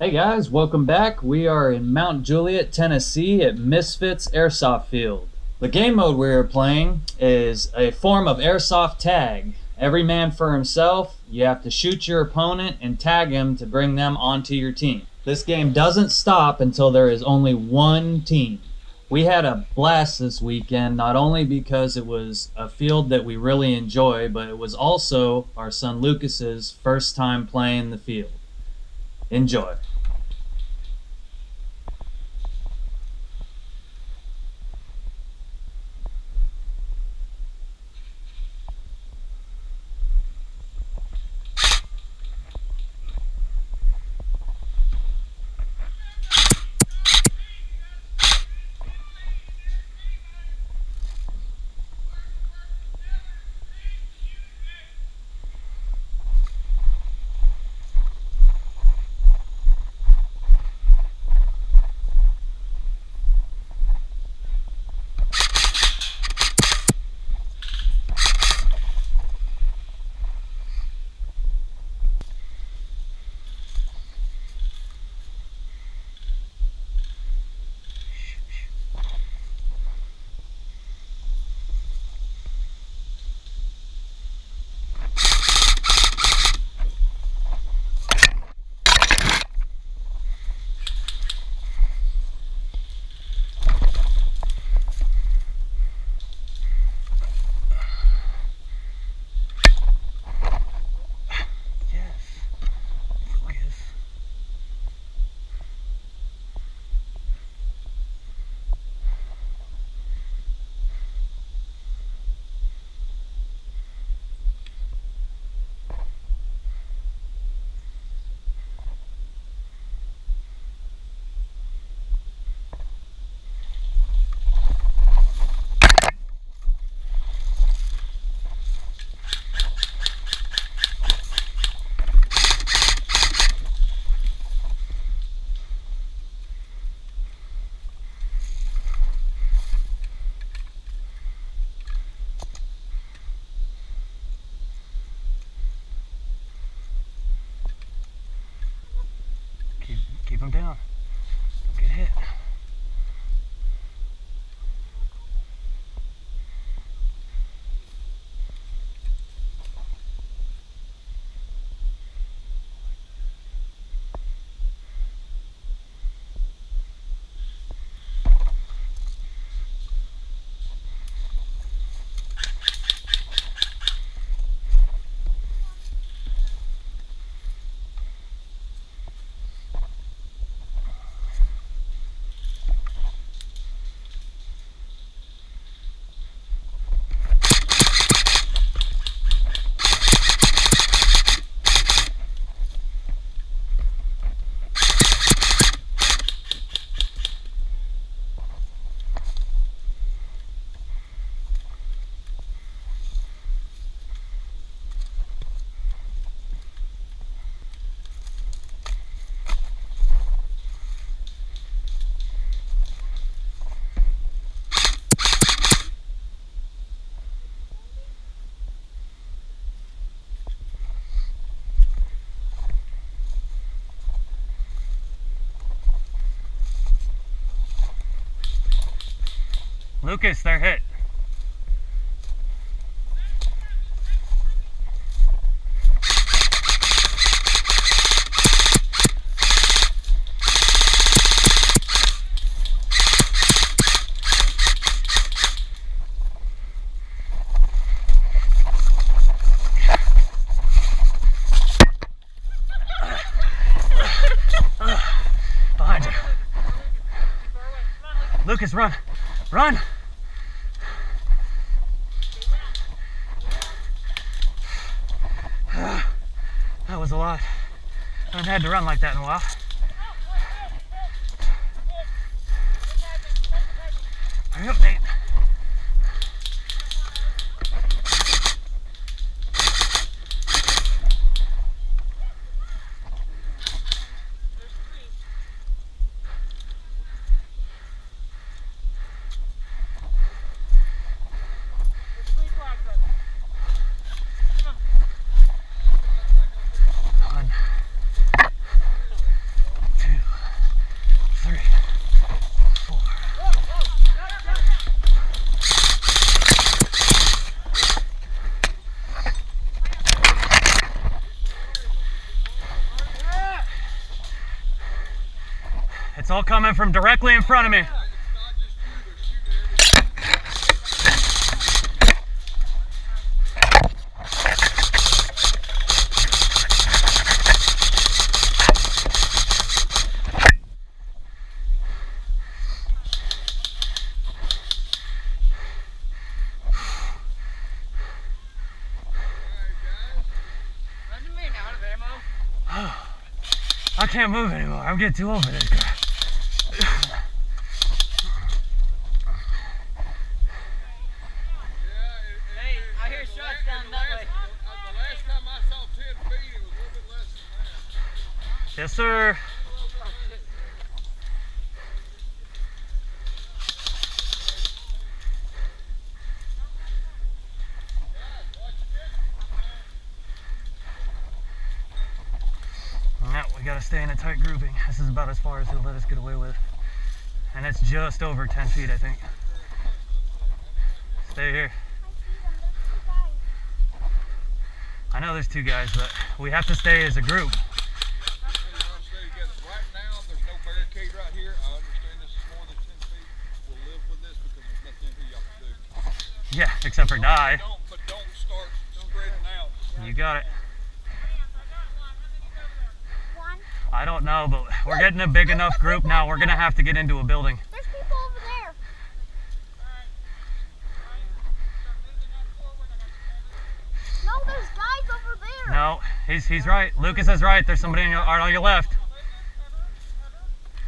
Hey guys, welcome back. We are in Mount Juliet, Tennessee at Misfits Airsoft Field. The game mode we are playing is a form of airsoft tag. Every man for himself, you have to shoot your opponent and tag him to bring them onto your team. This game doesn't stop until there is only one team. We had a blast this weekend, not only because it was a field that we really enjoy, but it was also our son Lucas's first time playing the field. Enjoy. Keep him down. Don't get hit. Lucas, they're hit. Behind you. Lucas, run. Run! That was a lot. I haven't had to run like that in a while. Hurry up, Nate. It's all coming from directly in front of me. I can't move anymore. I'm getting too old for this crap. Hey, I hear shots down that way. The last time I saw 10 feet, it was a little bit less than that. Yes, sir. No, we gotta stay in a tight grouping. This is about as far as he'll let us get away with. And it's just over 10 feet, I think. Stay here. I know there's 2 guys, but we have to stay as a group. Right now, there's no barricade right here. I understand this is more than 10 feet. We'll live with this because there's nothing here y'all can do. Yeah, except for die. But don't start spreading out. You got it. I don't know, but we're getting a big enough group now. We're gonna have to get into a building. There's people over there. No, there's guys over there. No, he's right. Lucas is right. There's somebody on your left.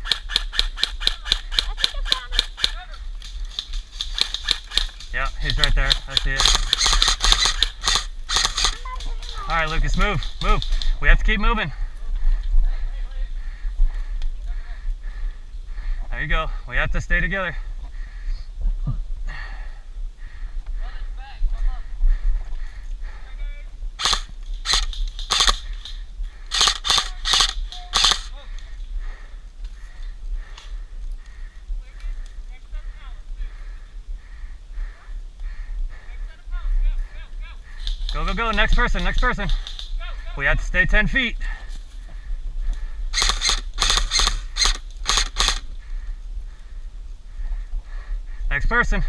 I think I found him. Yeah, he's right there. I see it. All right, Lucas, move. We have to keep moving. There you go. We have to stay together. Go. Next person. We have to stay 10 feet. Next person.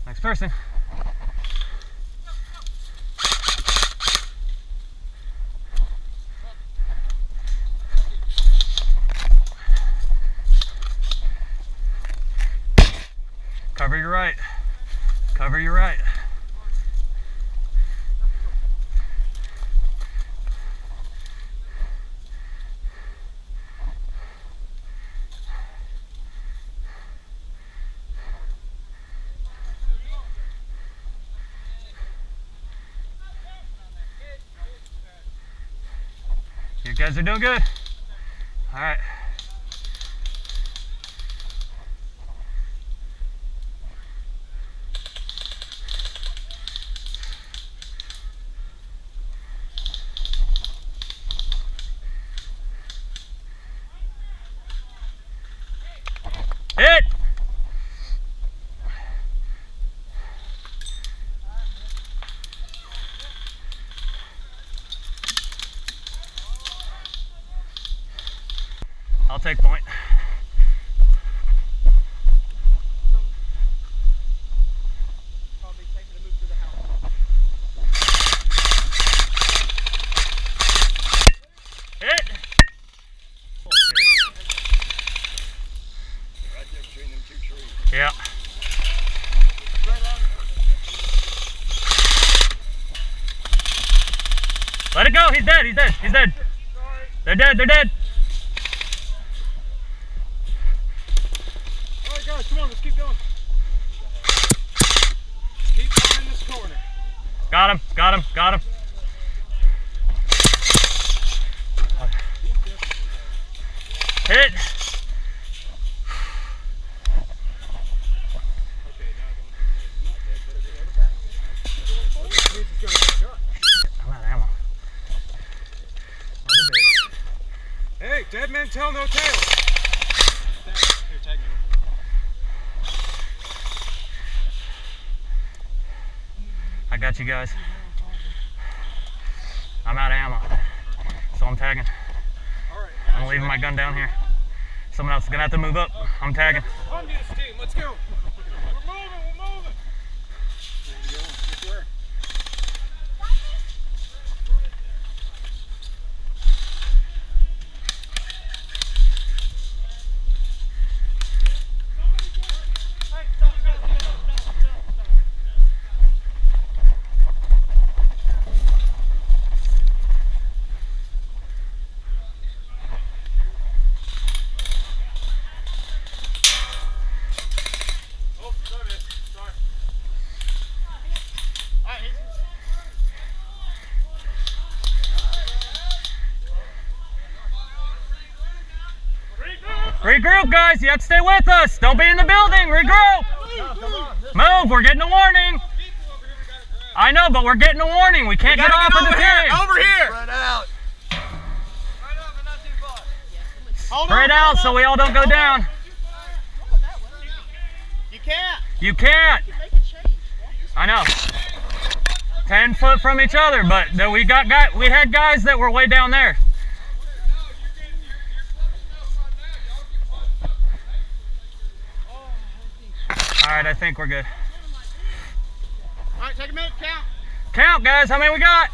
Next person. Cover your right. Cover your right. You guys are doing good. All right. Hit! I'll take point. Probably safer to move through the house. Hit! Right there between them 2 trees. Yeah. Let it go. He's dead. They're dead. All right, guys, come on, let's keep going. Keep behind this corner. Got him. Hit. I'm out of ammo. Hey, dead men tell no tales. Here, tag me. got you guys. I'm out of ammo, so I'm tagging. I'm leaving my gun down here. Someone else is gonna have to move up. I'm tagging. On this team, let's go. We're moving. Regroup, guys. You have to stay with us. Don't be in the building. Regroup. Move. We're getting a warning. I know, but we're getting a warning. We can't get off of the team. Over here. Spread out. Spread out so we all don't go down. You can't. You can't. I know. 10 foot from each other, but we had guys that were way down there. All right, I think we're good. All right, take a minute, count. Count, guys. How many we got?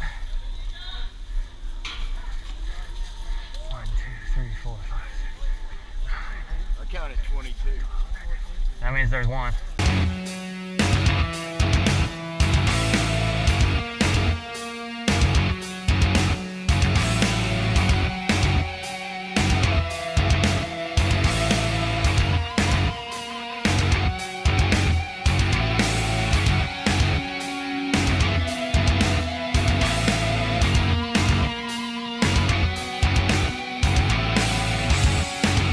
1, 2, 3, 4, 5, 6, 9. I counted 22. That means there's one.